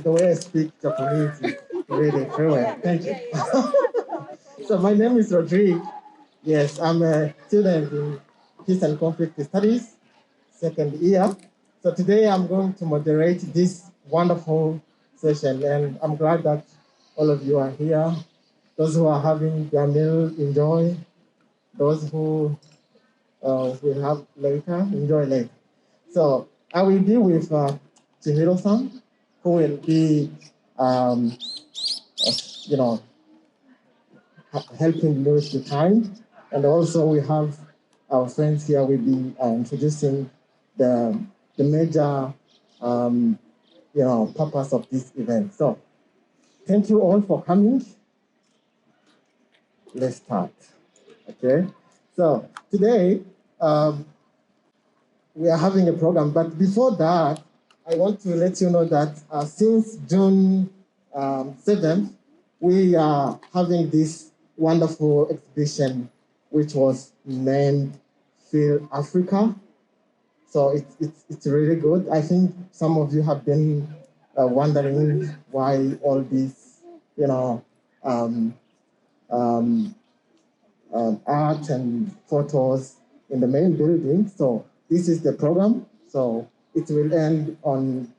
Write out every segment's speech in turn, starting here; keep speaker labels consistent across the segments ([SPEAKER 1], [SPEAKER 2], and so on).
[SPEAKER 1] The way I speak Japanese is really fluent. Thank you. So my name is Rodrigue. Yes, I'm a student in Peace and Conflict Studies, second year. So today I'm going to moderate this wonderful session, and I'm glad that all of you are here. Those who are having their meal, enjoy. Those who will have later, enjoy later. So I will be with Chihiro-san, who will be, you know, helping lose the time. And also we have our friends here will be introducing the major, purpose of this event. So thank you all for coming. Let's start, okay? So today, we are having a program, but before that, I want to let you know that since June 7th, we are having this wonderful exhibition, which was named Feel Africa. So it's really good. I think some of you have been wondering why all these, art and photos in the main building. So this is the program. So it will end on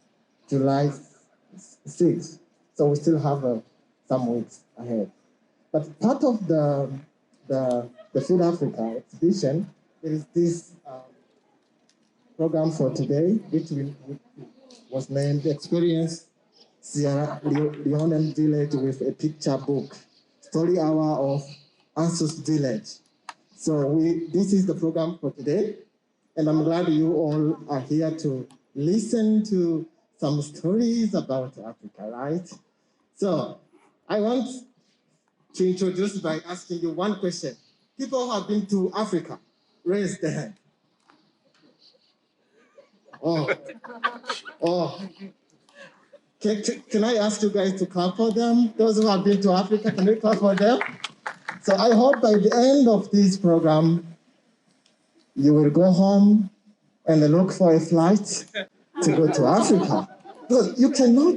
[SPEAKER 1] July 6th. So we still have some weeks ahead. But part of the South Africa exhibition, there is this program for today, which was named Experience Sierra Leone Village with a Picture Book, Story Hour of Ansu's Village. So this is the program for today, and I'm glad you all are here to listen to some stories about Africa, right? So I want to introduce by asking you one question. People who have been to Africa, raise their hand. Can I ask you guys to clap for them? Those who have been to Africa, can we clap for them? So I hope by the end of this program, you will go home and look for a flight to go to Africa. Because you cannot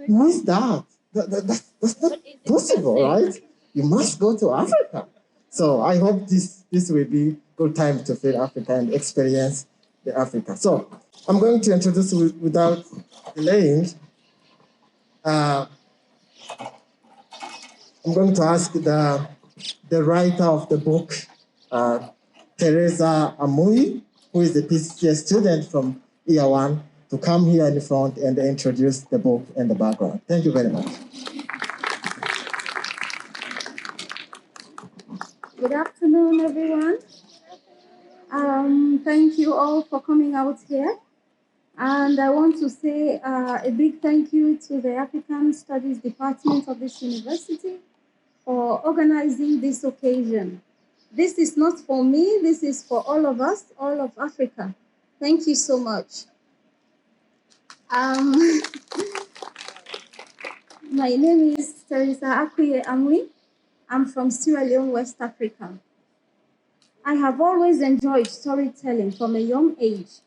[SPEAKER 1] miss that. That's not possible, right? You must go to Africa. So I hope this will be good time to feel Africa and experience the Africa. So I'm going to introduce without delaying. I'm going to ask the writer of the book, Theresa Amui, who is a PCS student from year 1, to come here in the front and introduce the book and the background. Thank you very much.
[SPEAKER 2] Good afternoon, everyone. Thank you all for coming out here. And I want to say a big thank you to the African Studies Department of this university for organizing this occasion. This is not for me, this is for all of us, all of Africa. Thank you so much. My name is Theresa Akuye Amui. I'm from Sierra Leone, West Africa. I have always enjoyed storytelling from a young age,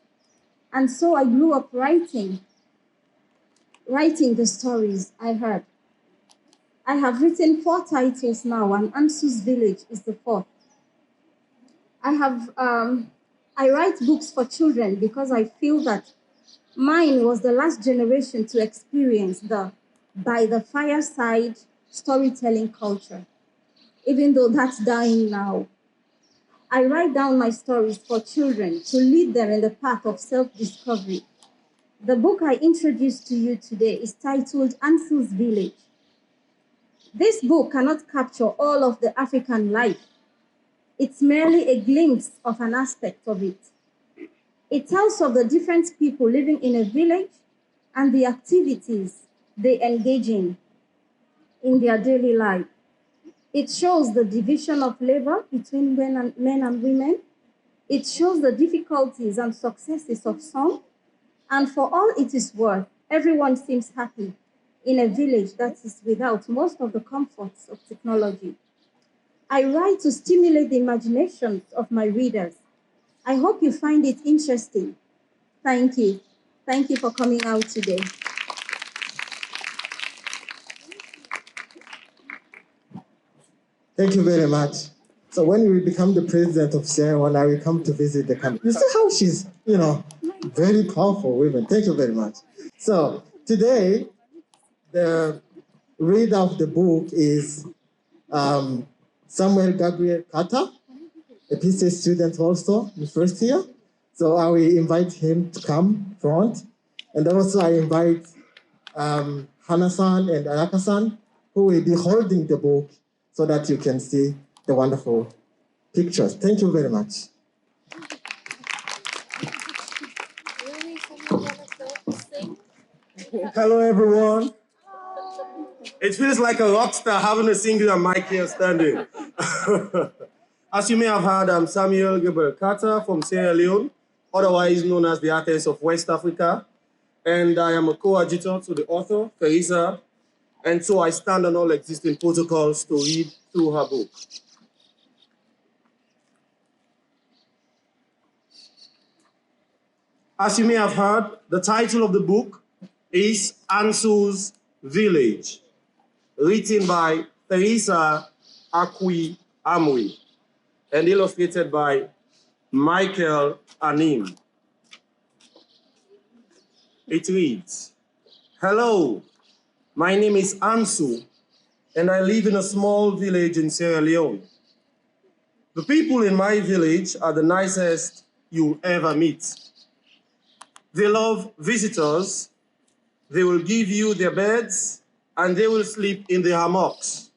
[SPEAKER 2] and so I grew up writing the stories I heard. I have written 4 titles now, and Ansu's Village is the 4th. I write books for children because I feel that mine was the last generation to experience the by the fireside storytelling culture, even though that's dying now. I write down my stories for children to lead them in the path of self-discovery. The book I introduce to you today is titled Ansu's Village. This book cannot capture all of the African life. It's merely a glimpse of an aspect of it. It tells of the different people living in a village and the activities they engage in their daily life. It shows the division of labor between men and women. It shows the difficulties and successes of some. And for all it is worth, everyone seems happy in a village that is without most of the comforts of technology. I write to stimulate the imaginations of my readers. I hope you find it interesting. Thank you. Thank you for coming out today.
[SPEAKER 1] Thank you very much. So when you become the president of Sierra Leone, I will come to visit the country. You see how she's, very powerful women. Thank you very much. So today, the reader of the book is Samuel Gabriel Carter, a PCA student also in first year. So I will invite him to come front. And also I invite Hana-san and Ayaka-san, who will be holding the book so that you can see the wonderful pictures. Thank you very much.
[SPEAKER 3] Hello, everyone. It feels like a rock star having a singular mic here standing. As you may have heard, I'm Samuel Gabriel Carter from Sierra Leone, otherwise known as the Athens of West Africa. And I am a coadjutor to the author, Theresa. And so I stand on all existing protocols to read through her book. As you may have heard, the title of the book is Ansu's Village, written by Theresa Akuye Amui and illustrated by Michael Anim. It reads, "Hello, my name is Ansu, and I live in a small village in Sierra Leone. The people in my village are the nicest you'll ever meet. They love visitors. They will give you their beds, and they will sleep in their hammocks.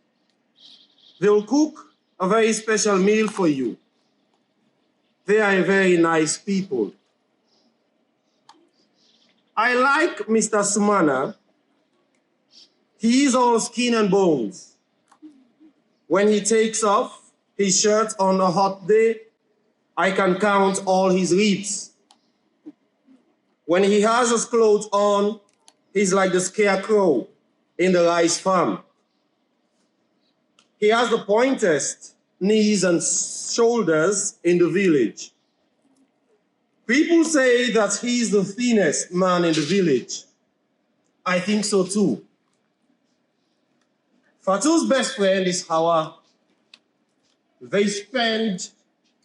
[SPEAKER 3] They will cook a very special meal for you. They are a very nice people. I like Mr. Sumana. He is all skin and bones. When he takes off his shirt on a hot day, I can count all his ribs. When he has his clothes on, he's like the scarecrow in the rice farm. He has the pointest knees and shoulders in the village. People say that he's the thinnest man in the village. I think so too. Fatu's best friend is Hawa. They spend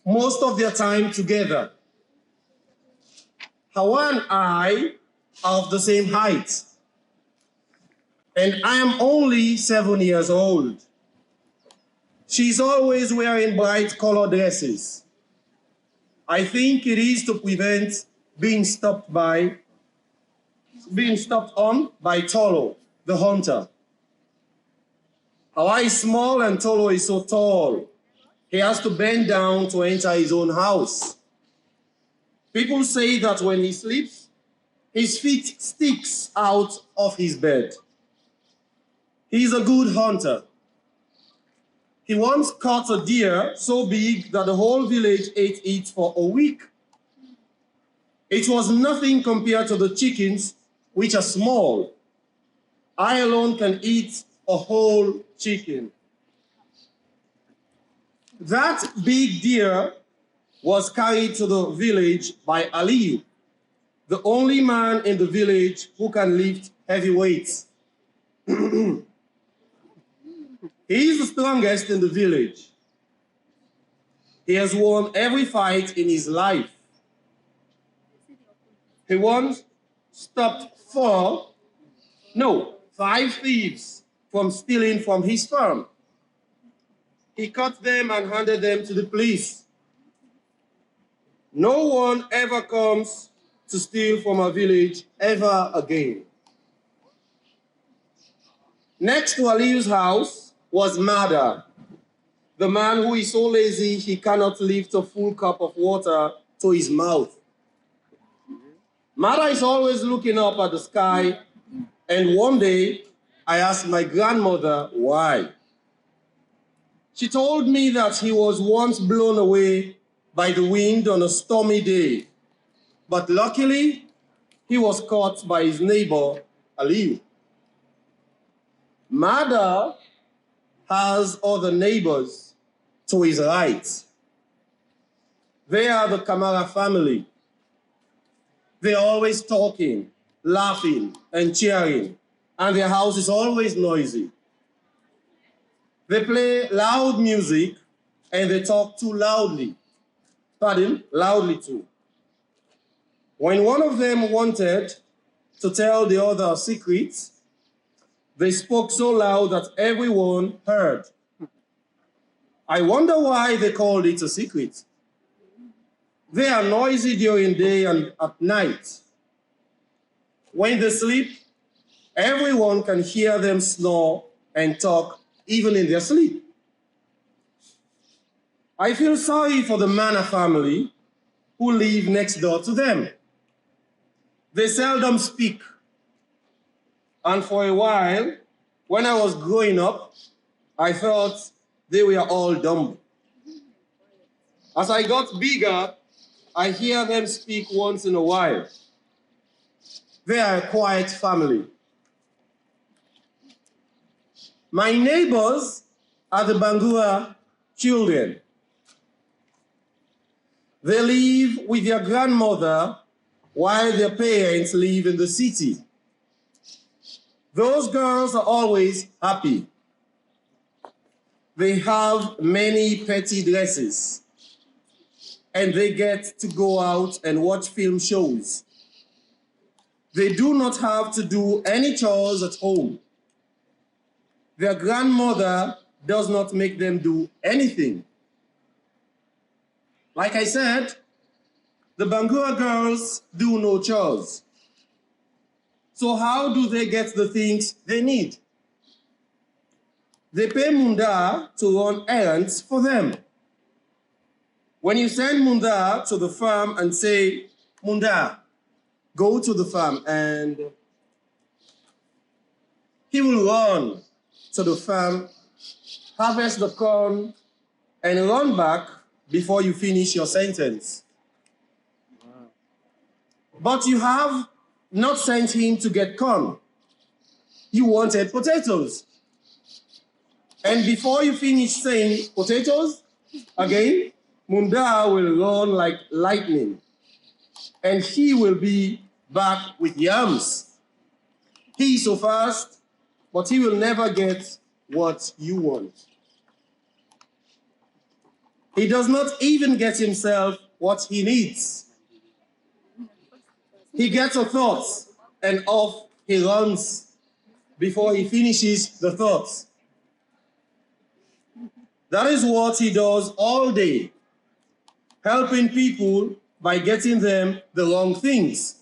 [SPEAKER 3] most of their time together. Hawa and I are of the same height, and I am only 7 years old. She's always wearing bright colored dresses. I think it is to prevent being stopped on by Tolo, the hunter. Hawa is small and Tolo is so tall. He has to bend down to enter his own house. People say that when he sleeps, his feet sticks out of his bed. He is a good hunter. He once caught a deer so big that the whole village ate it for a week. It was nothing compared to the chickens, which are small. I alone can eat a whole chicken. That big deer was carried to the village by Aliyu, the only man in the village who can lift heavy weights. He is the strongest in the village. He has won every fight in his life. He once stopped 5 thieves from stealing from his farm. He caught them and handed them to the police. No one ever comes to steal from a village ever again. Next to Aliyu's house was Mada, the man who is so lazy he cannot lift a full cup of water to his mouth. Mada is always looking up at the sky, and one day I asked my grandmother why. She told me that he was once blown away by the wind on a stormy day, but luckily he was caught by his neighbor, Aliyu. Mada has other neighbors to his right. They are the Kamara family. They're always talking, laughing, and cheering, and their house is always noisy. They play loud music, and they talk too loudly. Pardon? Loudly too. When one of them wanted to tell the other a secret, they spoke so loud that everyone heard. I wonder why they called it a secret. They are noisy during day and at night. When they sleep, everyone can hear them snore and talk even in their sleep. I feel sorry for the Mana family who live next door to them. They seldom speak. And for a while, when I was growing up, I thought they were all dumb. As I got bigger, I hear them speak once in a while. They are a quiet family. My neighbors are the Bangura children. They live with their grandmother while their parents live in the city. Those girls are always happy. They have many pretty dresses, and they get to go out and watch film shows. They do not have to do any chores at home. Their grandmother does not make them do anything. Like I said, the Bangura girls do no chores. So how do they get the things they need? They pay Munda to run errands for them. When you send Munda to the farm and say, Munda, go to the farm, and he will run to the farm, harvest the corn, and run back before you finish your sentence. Wow. But you have not sent him to get corn. You wanted potatoes. And before you finish saying potatoes, again, Munda will run like lightning. And he will be back with yams. He is so fast, but he will never get what you want. He does not even get himself what he needs. He gets a thought, and off he runs before he finishes the thought. That is what he does all day, helping people by getting them the wrong things.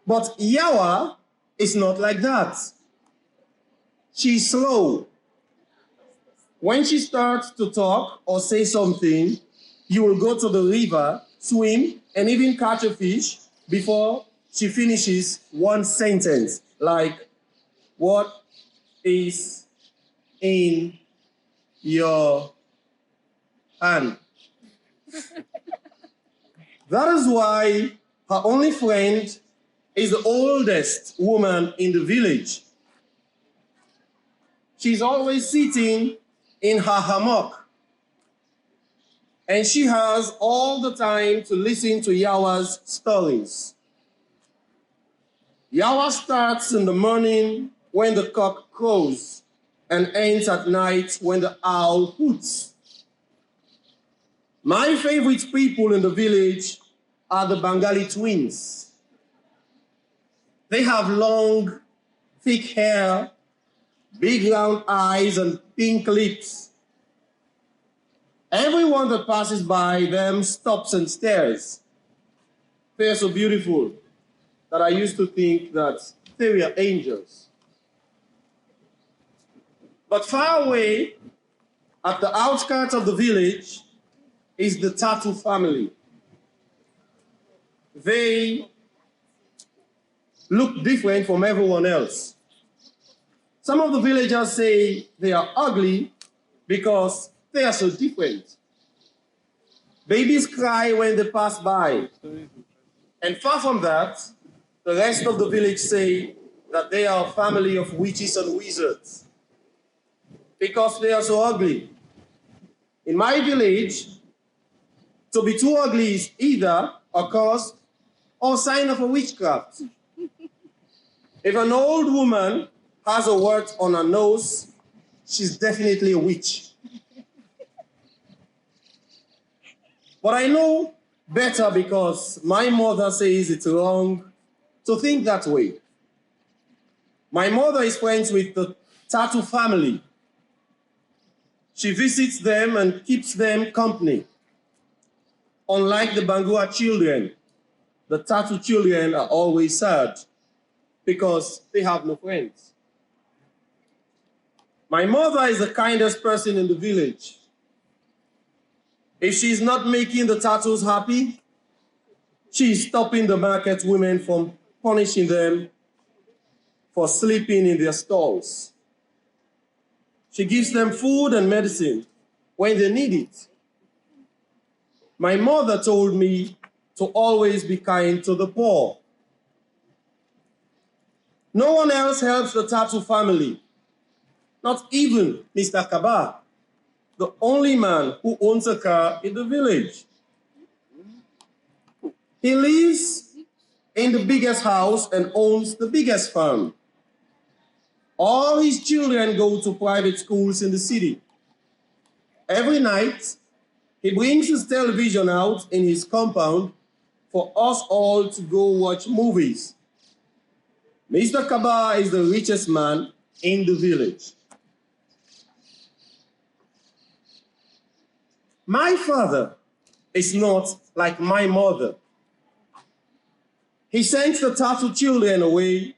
[SPEAKER 3] But Yawa is not like that. She's slow. When she starts to talk or say something, you will go to the river, swim, and even catch a fish before she finishes one sentence, like, what is in your hand? That is why her only friend is the oldest woman in the village. She's always sitting in her hammock, and she has all the time to listen to Yawa's stories. Yawa starts in the morning when the cock crows and ends at night when the owl hoots. My favorite people in the village are the Bengali twins. They have long, thick hair, big round eyes, and pink lips. Everyone that passes by them stops and stares. They are so beautiful that I used to think that they were angels. But far away, at the outskirts of the village, is the Tatu family. They look different from everyone else. Some of the villagers say they are ugly because they are so different. Babies cry when they pass by. And far from that, the rest of the village say that they are a family of witches and wizards because they are so ugly. In my village, to be too ugly is either a curse or sign of a witchcraft. If an old woman has a wart on her nose, she's definitely a witch. But I know better because my mother says it's wrong to think that way. My mother is friends with the Tatu family. She visits them and keeps them company. Unlike the Bangura children, the Tatu children are always sad because they have no friends. My mother is the kindest person in the village. If she's not making the Tatus happy, she's stopping the market women from punishing them for sleeping in their stalls. She gives them food and medicine when they need it. My mother told me to always be kind to the poor. No one else helps the Tatu family, not even Mr. Kaba, the only man who owns a car in the village. He lives in the biggest house and owns the biggest farm. All his children go to private schools in the city. Every night, he brings his television out in his compound for us all to go watch movies. Mr. Kaba is the richest man in the village. My father is not like my mother. He sent the Tatu children away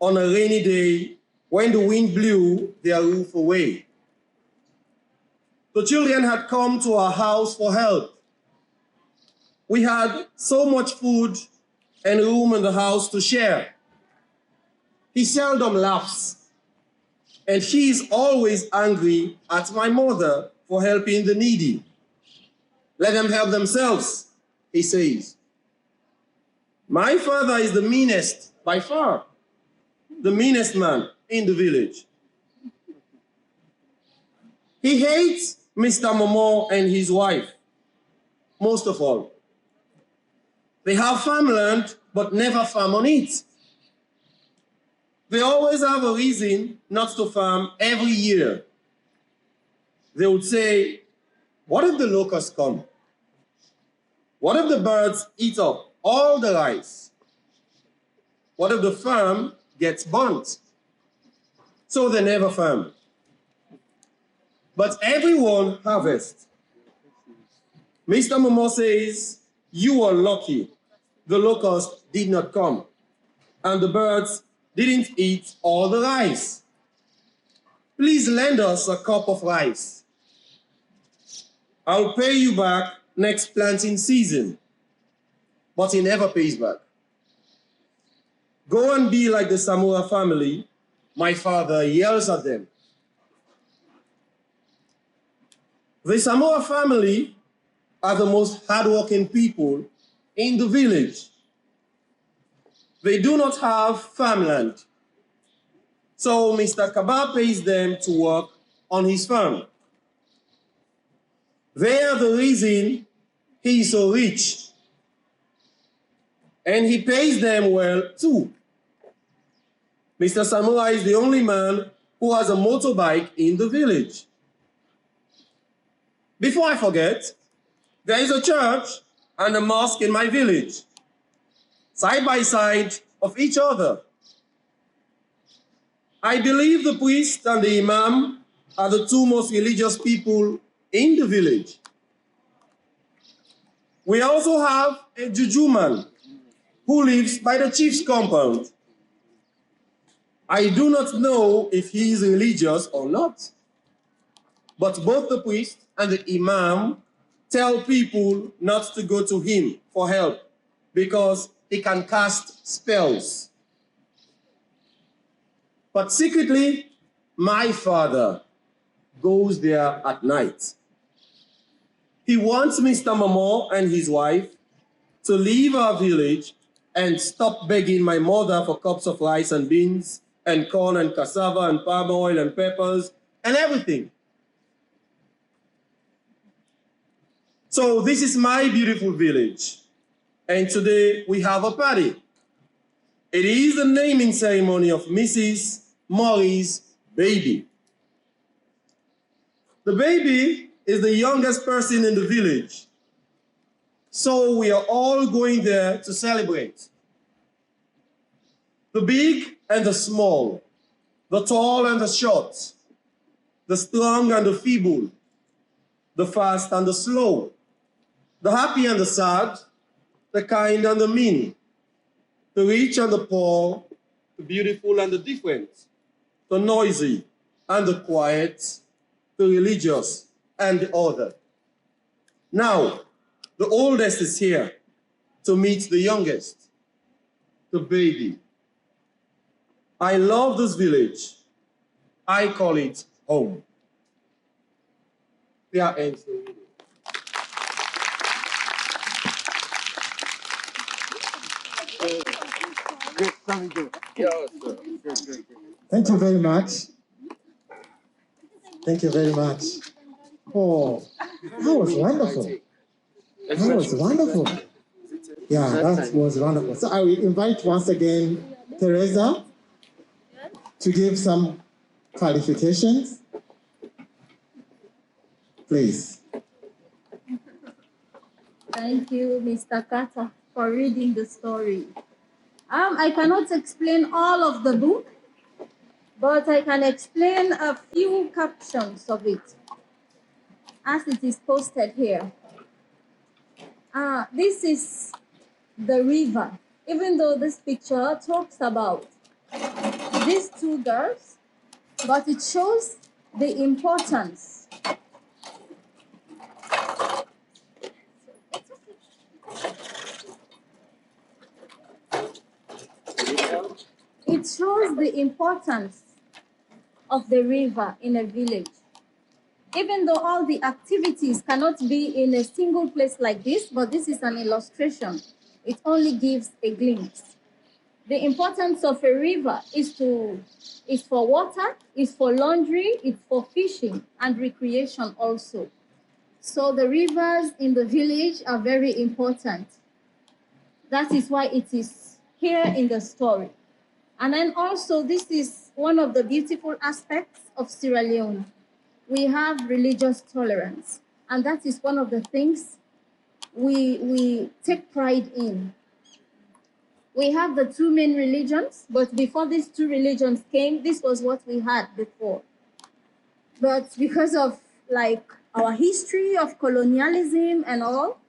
[SPEAKER 3] on a rainy day when the wind blew their roof away. The children had come to our house for help. We had so much food and room in the house to share. He seldom laughs, and he is always angry at my mother for helping the needy. Let them help themselves, he says. My father is the meanest, by far, the meanest man in the village. He hates Mr. Momo and his wife, most of all. They have farmland, but never farm on it. They always have a reason not to farm every year. They would say, what if the locusts come? What if the birds eat up all the rice? What if the farm gets burnt? So they never farm. But everyone harvests. Mr. Momo says, you are lucky. The locust did not come, and the birds didn't eat all the rice. Please lend us a cup of rice. I'll pay you back next planting season. But he never pays back. Go and be like the Samura family, my father yells at them. The Samura family are the most hardworking people in the village. They do not have farmland. So Mr. Kaba pays them to work on his farm. They are the reason he is so rich. And he pays them well too. Mr. Samura is the only man who has a motorbike in the village. Before I forget, there is a church and a mosque in my village, side by side of each other. I believe the priest and the imam are the two most religious people in the village. We also have a juju man who lives by the chief's compound. I do not know if he is religious or not, but both the priest and the imam tell people not to go to him for help because he can cast spells. But secretly, my father goes there at night. He wants Mr. Momo and his wife to leave our village and stop begging my mother for cups of rice and beans and corn and cassava and palm oil and peppers and everything. So this is my beautiful village, and today we have a party. It is the naming ceremony of Mrs. Molly's baby. The baby is the youngest person in the village, so we are all going there to celebrate. The big and the small, the tall and the short, the strong and the feeble, the fast and the slow, the happy and the sad, the kind and the mean, the rich and the poor, the beautiful and the different, the noisy and the quiet, the religious and the other. Now, the oldest is here to meet the youngest, the baby. I love this village. I call it home. Yeah, Ansu.
[SPEAKER 1] Thank you very much. Thank you very much. Oh, that was wonderful. That was wonderful. Yeah, that was wonderful. So I will invite once again Theresa to give some qualifications. Please.
[SPEAKER 2] Thank you, Mr. Carter, for reading the story. I cannot explain all of the book, but I can explain a few captions of it, as it is posted here. This is the river, even though this picture talks about these two girls, but it shows the importance. It shows the importance of the river in a village. Even though all the activities cannot be in a single place like this, but this is an illustration. It only gives a glimpse. The importance of a river is for water, is for laundry, it's for fishing and recreation also. So the rivers in the village are very important. That is why it is here in the story. And then also, this is one of the beautiful aspects of Sierra Leone. We have religious tolerance, and that is one of the things we take pride in. We have the two main religions, but before these two religions came, this was what we had before. But because of our history of colonialism and all,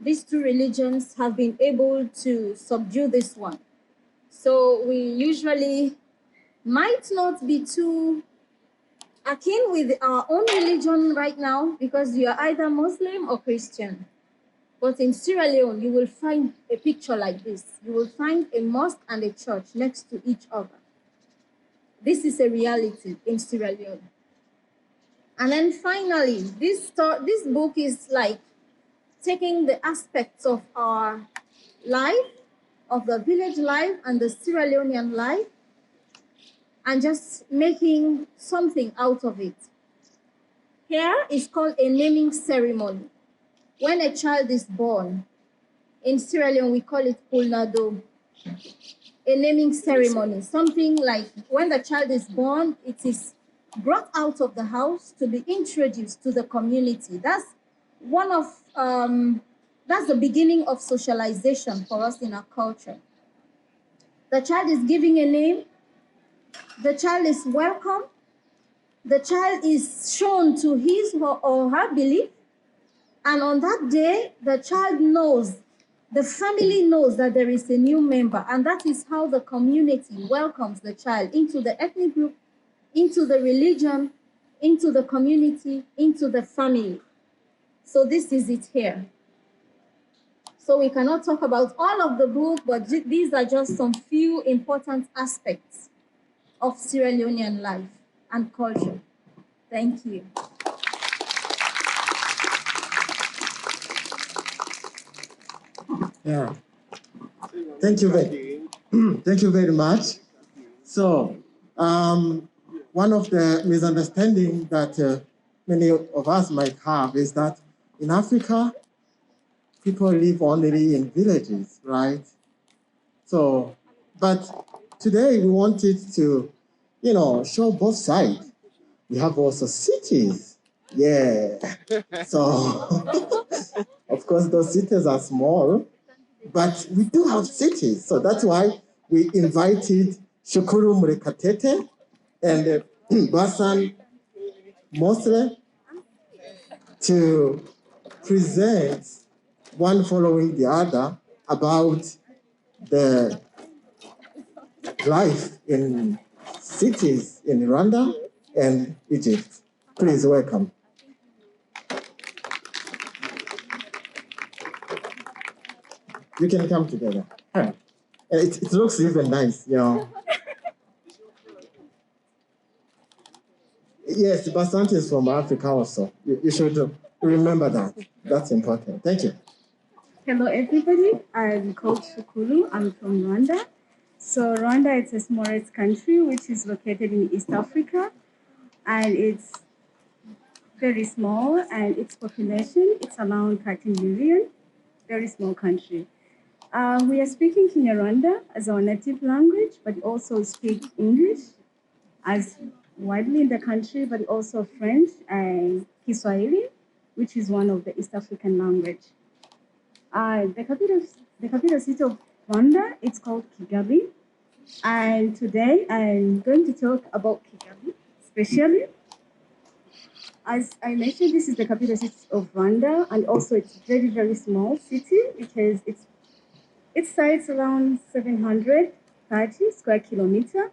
[SPEAKER 2] these two religions have been able to subdue this one. So we usually might not be too akin with our own religion right now because you are either Muslim or Christian. But in Sierra Leone, you will find a picture like this. You will find a mosque and a church next to each other. This is a reality in Sierra Leone. And then finally, this book is like taking the aspects of our life, of the village life and the Sierra Leonean life, and just making something out of it. Here is called a naming ceremony. When a child is born, in Sierra Leone we call it Pulnado, a naming ceremony. Something like when the child is born, it is brought out of the house to be introduced to the community. That's that's the beginning of socialization for us in our culture. The child is given a name, the child is welcome, the child is shown to his or her belief, and on that day, the child knows, the family knows that there is a new member, and that is how the community welcomes the child into the ethnic group, into the religion, into the community, into the family. So this is it here. So we cannot talk about all of the book, but these are just some few important aspects of Sierra Leonean life and culture. Thank you.
[SPEAKER 1] Yeah. Thank you very much. So, one of the misunderstandings that many of us might have is that in Africa, people live only in villages, right? So, but today we wanted to, show both sides. We have also cities. Yeah. So, of course, those cities are small, but we do have cities. So that's why we invited Shukulu Murekatete and Bassant Mosle to present one following the other about the life in cities in Rwanda and Egypt. Please welcome. You can come together. It looks even nice, Yes, Bassant is from Africa also. You should remember that. That's important. Thank you.
[SPEAKER 4] Hello, everybody. I'm called Shukulu. I'm from Rwanda. So Rwanda is a smallest country which is located in East Africa, and it's very small, and its population it's around 13 million. Very small country. We are speaking Kinyarwanda as our native language, but also speak English as widely in the country, but also French and Kiswahili, which is one of the East African language. The capital city of Rwanda, it's called Kigali. And today I'm going to talk about Kigali, especially. As I mentioned, this is the capital city of Rwanda, and also it's very, very small city because it size around 730 square kilometer,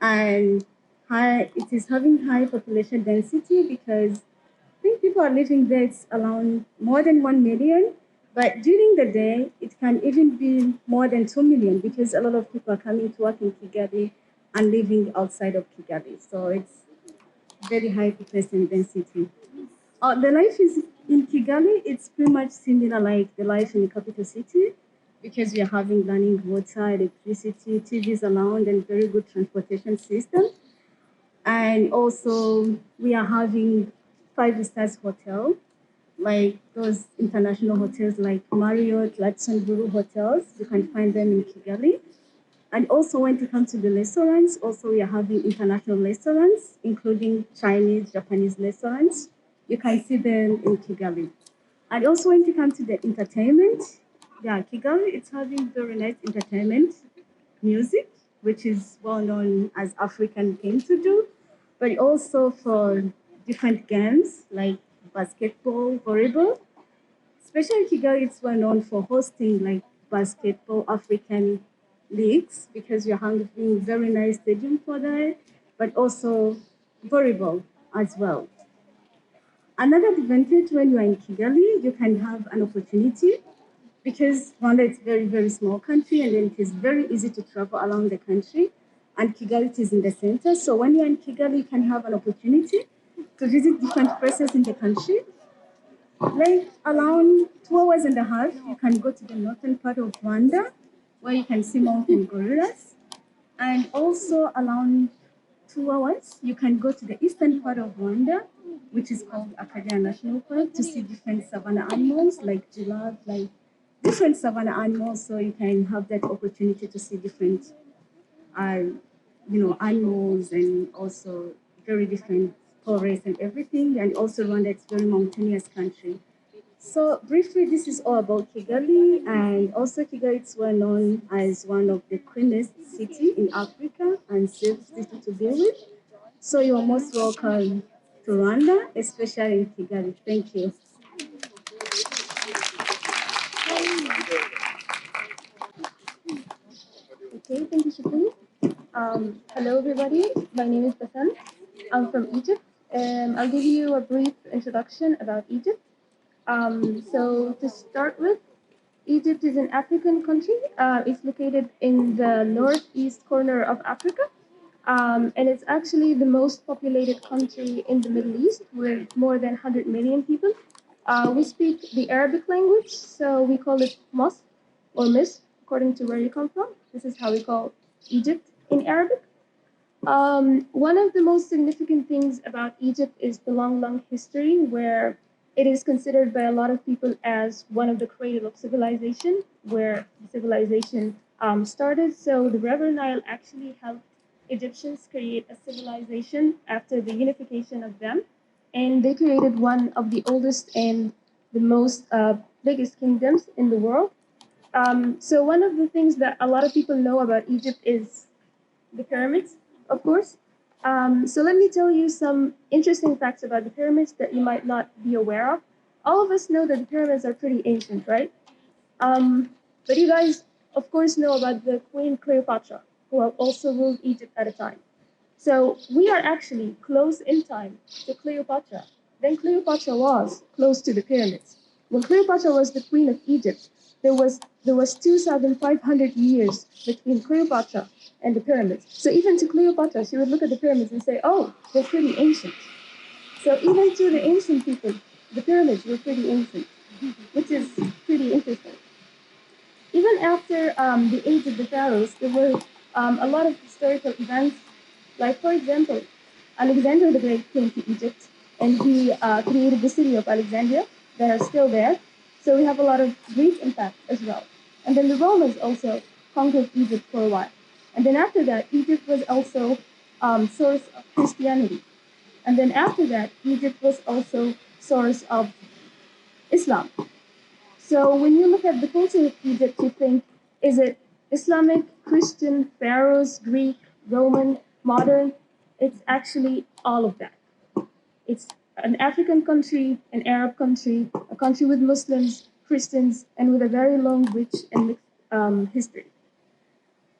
[SPEAKER 4] and it is having high population density because I think people are living there. It's around more than 1 million, but during the day, it can even be more than 2 million because a lot of people are coming to work in Kigali and living outside of Kigali. So it's very high population density. The life is in Kigali, it's pretty much similar like the life in the capital city because we are having running water, electricity, TVs around, and very good transportation system. And also we are having 5 stars hotel, like those international hotels like Marriott, Luxembourg hotels. You can find them in Kigali. And also when it comes to the restaurants, also we are having international restaurants, including Chinese, Japanese restaurants. You can see them in Kigali. And also when it comes to the entertainment, yeah, Kigali, it's having very nice entertainment, music, which is well known as African came to do, but also for different games like basketball, volleyball. Especially Kigali, it's well known for hosting like basketball African leagues because you're having very nice stadium for that, but also volleyball as well. Another advantage when you're in Kigali, you can have an opportunity because Rwanda is very, very small country, and then it is very easy to travel around the country, and Kigali is in the center. So when you're in Kigali, you can have an opportunity to visit different places in the country. Like around 2 hours and a half, you can go to the northern part of Rwanda, where you can see mountain gorillas. And also around 2 hours, you can go to the eastern part of Rwanda, which is called Akagera National Park, to see different savanna animals like giraffe, like different savanna animals. So you can have that opportunity to see different, animals, and also very different forests and everything. And also Rwanda, it's very mountainous country. So briefly, this is all about Kigali, and also Kigali is well known as one of the cleanest city in Africa and safe city to be with. So you are most welcome to Rwanda, especially in Kigali. Thank you.
[SPEAKER 5] Okay, thank you, Shukulu. Hello, everybody. My name is Bassant. I'm from Egypt, and I'll give you a brief introduction about Egypt. So to start with, Egypt is an African country. It's located in the northeast corner of Africa, and it's actually the most populated country in the Middle East with more than 100 million people. We speak the Arabic language, so we call it Mos or Mis, according to where you come from. This is how we call Egypt in Arabic. One of the most significant things about Egypt is the long, long history where It is considered by a lot of people as one of the cradle of civilization, where civilization started. So the River Nile actually helped Egyptians create a civilization after the unification of them. And they created one of the oldest and the most biggest kingdoms in the world. So one of the things that a lot of people know about Egypt is the pyramids, of course. So let me tell you some interesting facts about the pyramids that you might not be aware of. All of us know that the pyramids are pretty ancient, right? But you guys, of course, know about the Queen Cleopatra, who also ruled Egypt at a time. So we are actually close in time to Cleopatra. Then Cleopatra was close to the pyramids. When Cleopatra was the queen of Egypt, there was 2,500 years between Cleopatra and the pyramids. So even to Cleopatra, she would look at the pyramids and say, "Oh, they're pretty ancient." So even to the ancient people, the pyramids were pretty ancient, which is pretty interesting. Even after the age of the pharaohs, there were a lot of historical events. Like, for example, Alexander the Great came to Egypt and he created the city of Alexandria that are still there. So we have a lot of Greek impact as well. And then the Romans also conquered Egypt for a while. And then after that, Egypt was also source of Christianity. And then after that, Egypt was also source of Islam. So when you look at the culture of Egypt, you think, is it Islamic, Christian, pharaohs, Greek, Roman, modern? It's actually all of that. It's an African country, an Arab country, a country with Muslims, Christians, and with a very long, rich, and mixed history.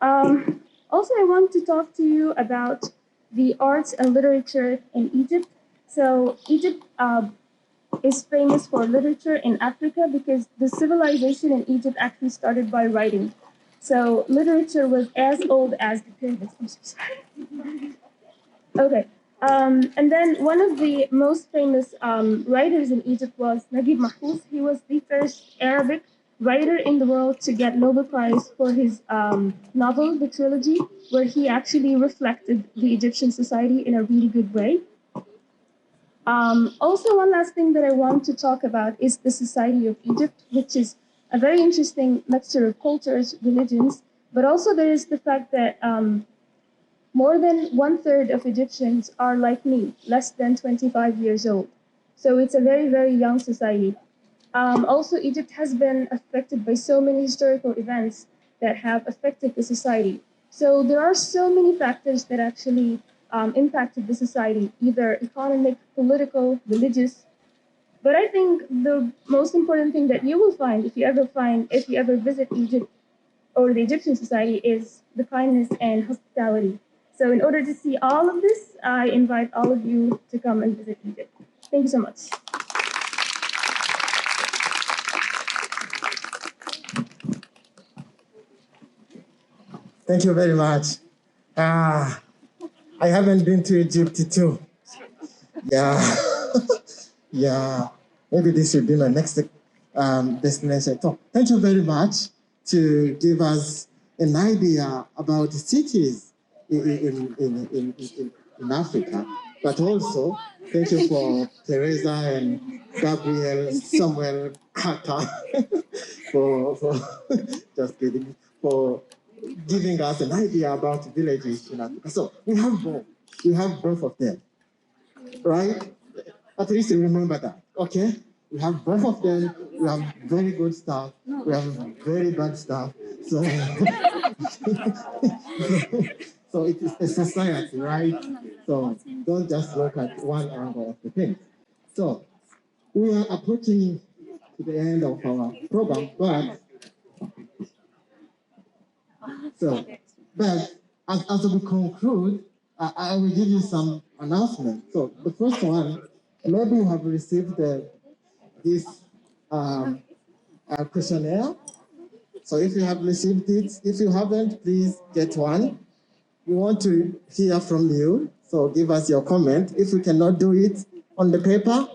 [SPEAKER 5] Also, I want to talk to you about the arts and literature in Egypt. So Egypt is famous for literature in Africa because the civilization in Egypt actually started by writing. So literature was as old as the pyramids. I'm so sorry. Okay. And then one of the most famous writers in Egypt was Naguib Mahfouz. He was the first Arabic writer in the world to get Nobel Prize for his novel, The Trilogy, where he actually reflected the Egyptian society in a really good way. Also, one last thing that I want to talk about is the society of Egypt, which is a very interesting mixture of cultures, religions, but also there is the fact that more than 1/3 of Egyptians are like me, less than 25 years old. So it's a very, very young society. Also, Egypt has been affected by so many historical events that have affected the society. So there are so many factors that actually impacted the society, either economic, political, religious. But I think the most important thing that you will find if you ever visit Egypt or the Egyptian society is the kindness and hospitality. So in order to see all of this, I invite all of you to come and visit Egypt. Thank you so much.
[SPEAKER 1] Thank you very much. I haven't been to Egypt too. Yeah, yeah. Maybe this will be my next destination. So thank you very much to give us an idea about the cities in Africa. But also, thank you for Teresa and Gabriel, Samuel, Kata, for just kidding, for giving us an idea about villages in Africa. So we have both. We have both of them, right? At least you remember that, okay? We have both of them. We have very good stuff. We have very bad stuff. So, so it is a society, right? So don't just look at one angle of the thing. So we are approaching to the end of our program, but as we conclude, I will give you some announcements. So the first one, maybe you have received this questionnaire. So if you have received it, if you haven't, please get one. We want to hear from you. So give us your comment. If we cannot do it on the paper,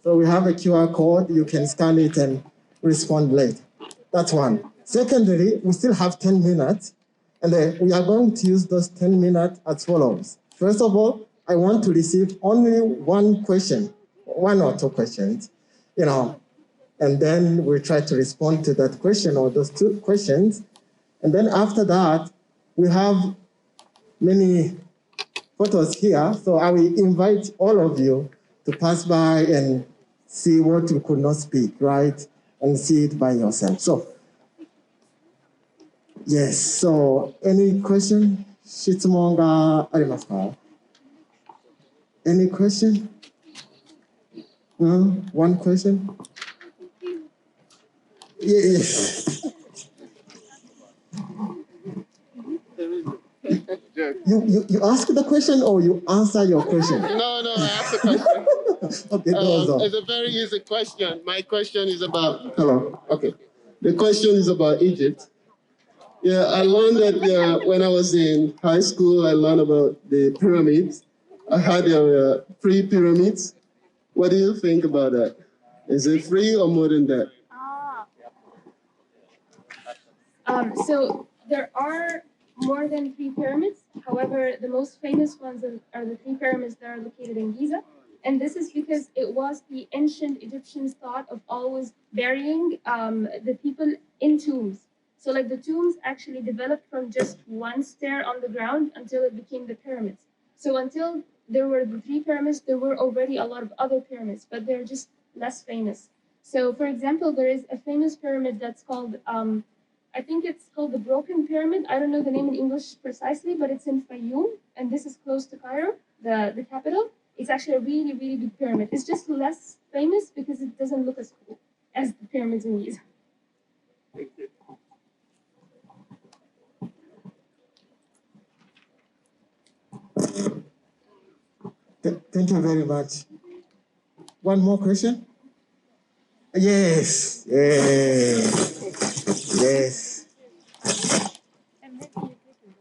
[SPEAKER 1] so we have a QR code. You can scan it and respond later. That's one. Secondly, we still have 10 minutes. And we are going to use those 10 minutes as follows. First of all, I want to receive only one question, one or two questions. and then we try to respond to that question or those two questions. And then after that, we have many photos here. So I will invite all of you to pass by and see what you could not speak, right? And see it by yourself. So, yes, so any question? Shitsumonga arimasu? Any question? No? One question? Yes. You ask the question or you answer your question?
[SPEAKER 6] No, I asked the question.
[SPEAKER 1] Okay, goes on.
[SPEAKER 6] It's a very easy question. My question is about...
[SPEAKER 1] Hello.
[SPEAKER 6] Okay. The question is about Egypt. Yeah, I learned that when I was in high school, I learned about the pyramids. I had free pyramids. What do you think about that? Is it free or more than that?
[SPEAKER 5] So there are more than 3 pyramids. However, the most famous ones are the 3 pyramids that are located in Giza. And this is because it was the ancient Egyptians' thought of always burying the people in tombs. So like the tombs actually developed from just one stair on the ground until it became the pyramids. So until there were the 3 pyramids, there were already a lot of other pyramids, but they're just less famous. So for example, there is a famous pyramid that's called, I think it's called the Broken Pyramid. I don't know the name in English precisely, but it's in Fayoum, and this is close to Cairo, the capital. It's actually a really, really big pyramid. It's just less famous because it doesn't look as cool as the pyramids in Giza.
[SPEAKER 6] Thank you.
[SPEAKER 1] Thank you very much. One more question? Yes. Yes.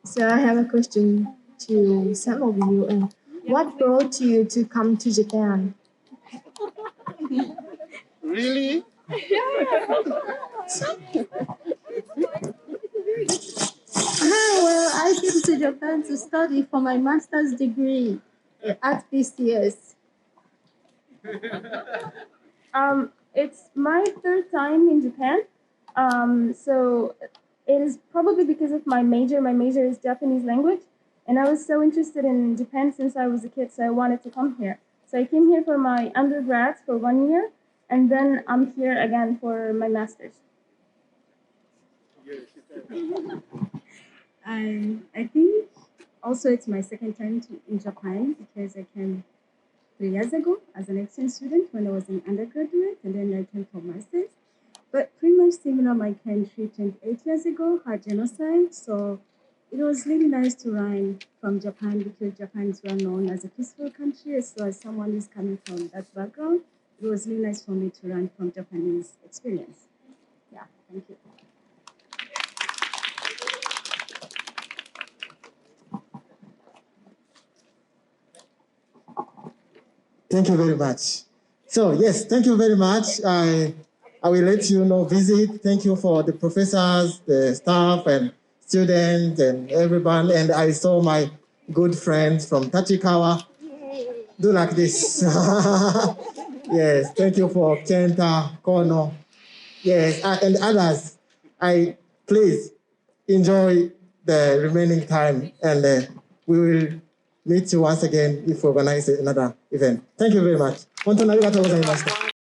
[SPEAKER 7] So I have a question to some of you. What brought you to come to Japan?
[SPEAKER 6] Really?
[SPEAKER 2] Well, I came to Japan to study for my master's degree at BCS.
[SPEAKER 5] It's my 3rd time in Japan. So it is probably because of my major. My major is Japanese language. And I was so interested in Japan since I was a kid, so I wanted to come here. So I came here for my undergrad for 1 year, and then I'm here again for my master's.
[SPEAKER 4] I think also it's my 2nd time in Japan because I came 3 years ago as an exchange student when I was an undergraduate, and then I came for master's. But pretty much similar, my country 28 years ago had genocide, so it was really nice to run from Japan because Japan is well known as a peaceful country. So as someone who's coming from that background, it was really nice for me to run from Japanese experience. Yeah, thank you.
[SPEAKER 1] Thank you very much. So yes, thank you very much. I will let you know visit. Thank you for the professors, the staff, and students, and everyone. And I saw my good friends from Tachikawa. Do like this. Yes, thank you for Kenta, Kono. Yes, and others. Please enjoy the remaining time, and we will meet you once again if we organize another event. Thank you very much. 本当にありがとうございました。